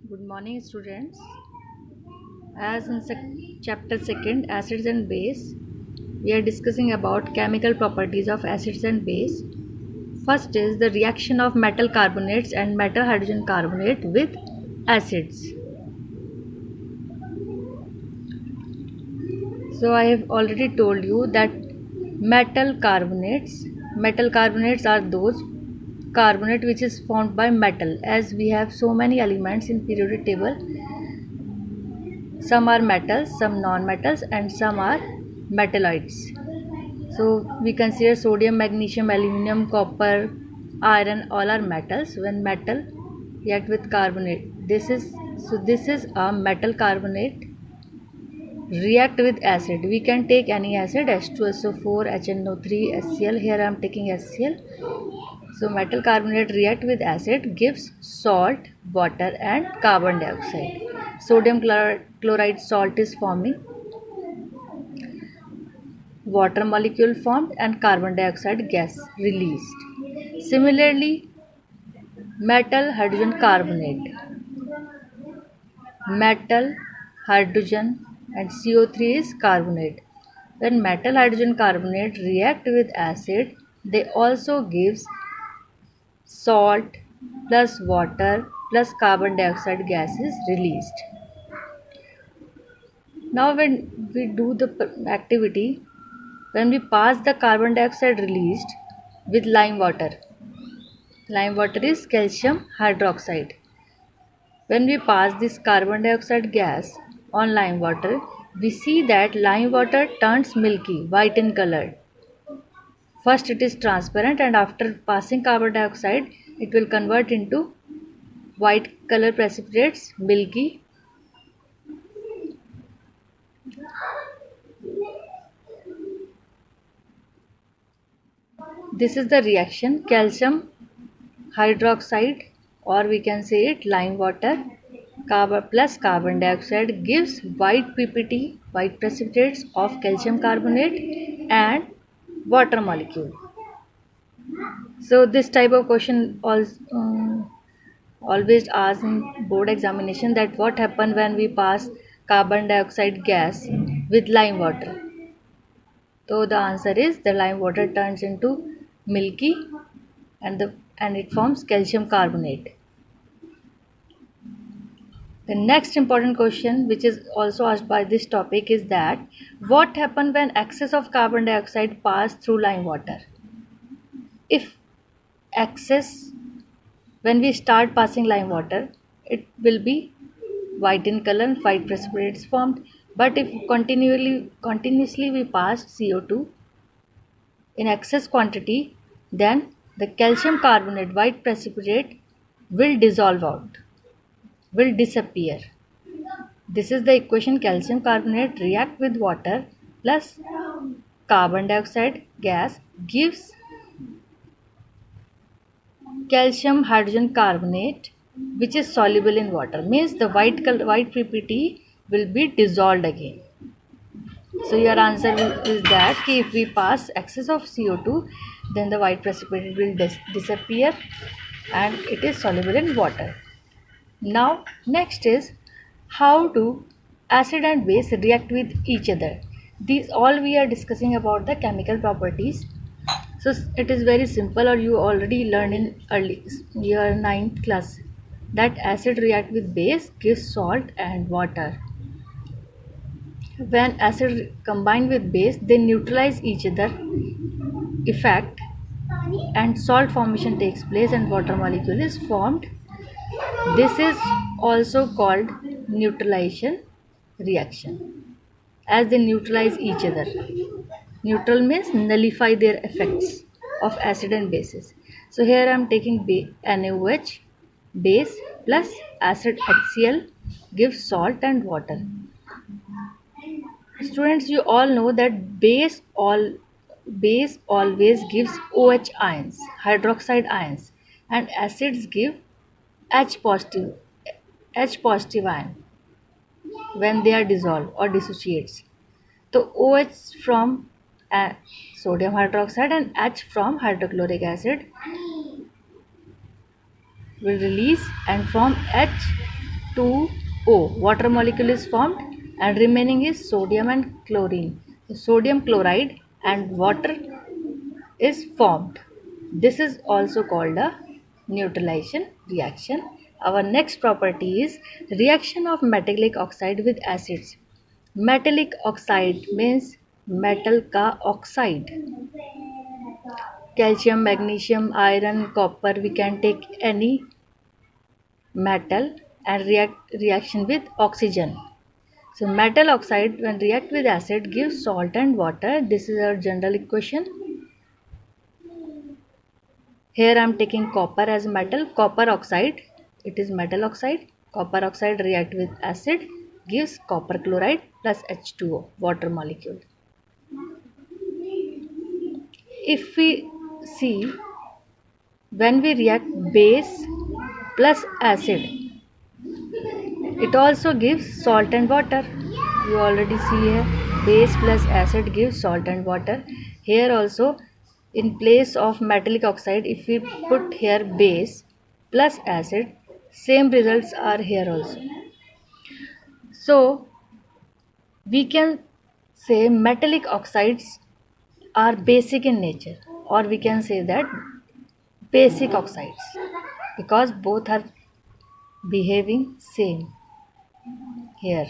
Good morning, students. As in chapter 2, acids and base, we are discussing about chemical properties of acids and base. First is the reaction of metal carbonates and metal hydrogen carbonate with acids. So I have already told you that metal carbonates are those carbonate which is formed by metal. As we have so many elements in periodic table, some are metals, some non-metals, and some are metalloids. So we consider sodium, magnesium, aluminum, copper, iron, all are metals. When metal react with carbonate, this is a metal carbonate react with acid. We can take any acid, H2SO4, HNO3, HCl. Here I am taking HCl. So metal carbonate react with acid, gives salt, water and carbon dioxide. Sodium chloride salt is forming, water molecule formed and carbon dioxide gas released. Similarly, metal hydrogen carbonate, metal hydrogen and CO3 is carbonate. When metal hydrogen carbonate react with acid, they also gives salt plus water plus carbon dioxide gas is released. Now when we do the activity, when we pass the carbon dioxide released with lime water is calcium hydroxide. When we pass this carbon dioxide gas on lime water, we see that lime water turns milky, white in color. First it is transparent and after passing carbon dioxide, it will convert into white color precipitates, milky. This is the reaction calcium hydroxide, or we can say it lime water plus carbon dioxide gives white PPT, white precipitates of calcium carbonate and water molecule. So this type of question always asked in board examination, that what happen when we pass carbon dioxide gas with lime water. So the answer is the lime water turns into milky and it forms calcium carbonate. The next important question which is also asked by this topic is that what happens when excess of carbon dioxide pass through lime water? If excess, when we start passing lime water, it will be white in color and white precipitates formed. But if continuously we pass CO2 in excess quantity, then the calcium carbonate white precipitate will dissolve out, will disappear. This is the equation: calcium carbonate react with water plus carbon dioxide gas gives calcium hydrogen carbonate which is soluble in water, means the white PPT will be dissolved again. So your answer is that if we pass excess of CO2, then the white precipitate will disappear and it is soluble in water. Now next is how do acid and base react with each other. These all we are discussing about the chemical properties. So it is very simple, or you already learned in early year 9th class that acid react with base gives salt and water. When acid combine with base, they neutralize each other effect and salt formation takes place and water molecule is formed. This is also called neutralization reaction, as they neutralize each other. Neutral means nullify their effects of acid and bases. So here I am taking NaOH, base plus acid HCl gives salt and water. Students, you all know that base always gives OH ions, hydroxide ions, and acids give H positive ion when they are dissolved or dissociates. So OH from sodium hydroxide and H from hydrochloric acid will release and form H H2O, water molecule is formed, and remaining is sodium and chlorine. So sodium chloride and water is formed. This is also called a neutralization reaction. Our next property is reaction of metallic oxide with acids. Metallic oxide means metal ka oxide. Calcium, magnesium, iron, copper, we can take any metal and reaction with oxygen. So metal oxide when react with acid gives salt and water. This is our general equation. Here I am taking copper as metal. Copper oxide, it is metal oxide. Copper oxide react with acid gives copper chloride plus H2O, water molecule. If we see, when we react base plus acid, it also gives salt and water. You already see here, base plus acid gives salt and water. Here also, in place of metallic oxide, if we put here base plus acid, same results are here also. So we can say metallic oxides are basic in nature, or we can say that basic oxides, because both are behaving same. Here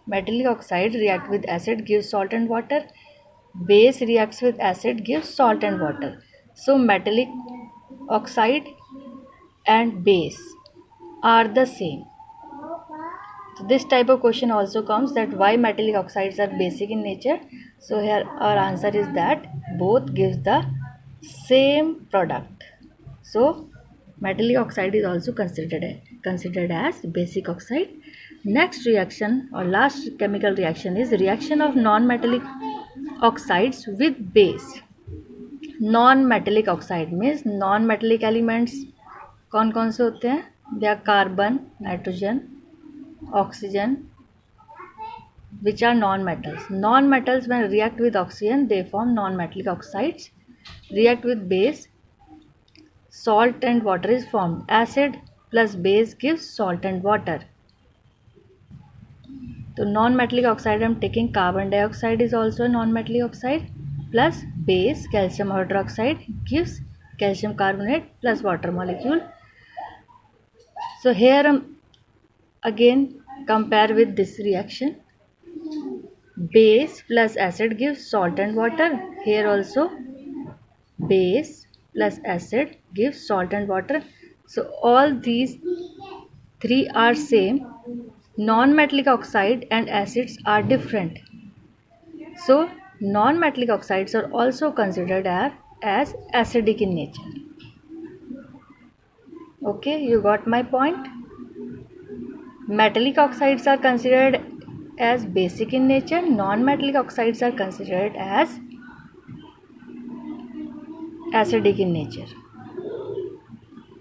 metallic oxide react with acid gives salt and water, base reacts with acid gives salt and water. So metallic oxide and base are the same. So this type of question also comes, that why metallic oxides are basic in nature. So here our answer is that both gives the same product. So metallic oxide is also considered as basic oxide. Next reaction or last chemical reaction is reaction of non-metallic oxides with base. Non-metallic oxide means non-metallic elements कौन कौन से होते हैं? They are carbon, nitrogen, oxygen, which are non-metals. Non-metals when react with oxygen, they form non-metallic oxides. React with base, salt and water is formed. Acid plus base gives salt and water. So non-metallic oxide I am taking carbon dioxide is also a non-metallic oxide, plus base calcium hydroxide gives calcium carbonate plus water molecule. So here again compare with this reaction. Base plus acid gives salt and water. Here also base plus acid gives salt and water. So all these three are same. Non-metallic oxide and acids are different. So non-metallic oxides are also considered as acidic in nature. Okay, you got my point. Metallic oxides are considered as basic in nature. Non-metallic oxides are considered as acidic in nature.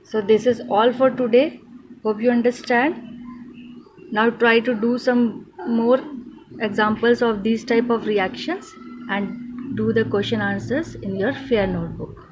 So this is all for today. Hope you understand. Now try to do some more examples of these type of reactions and do the question answers in your fair notebook.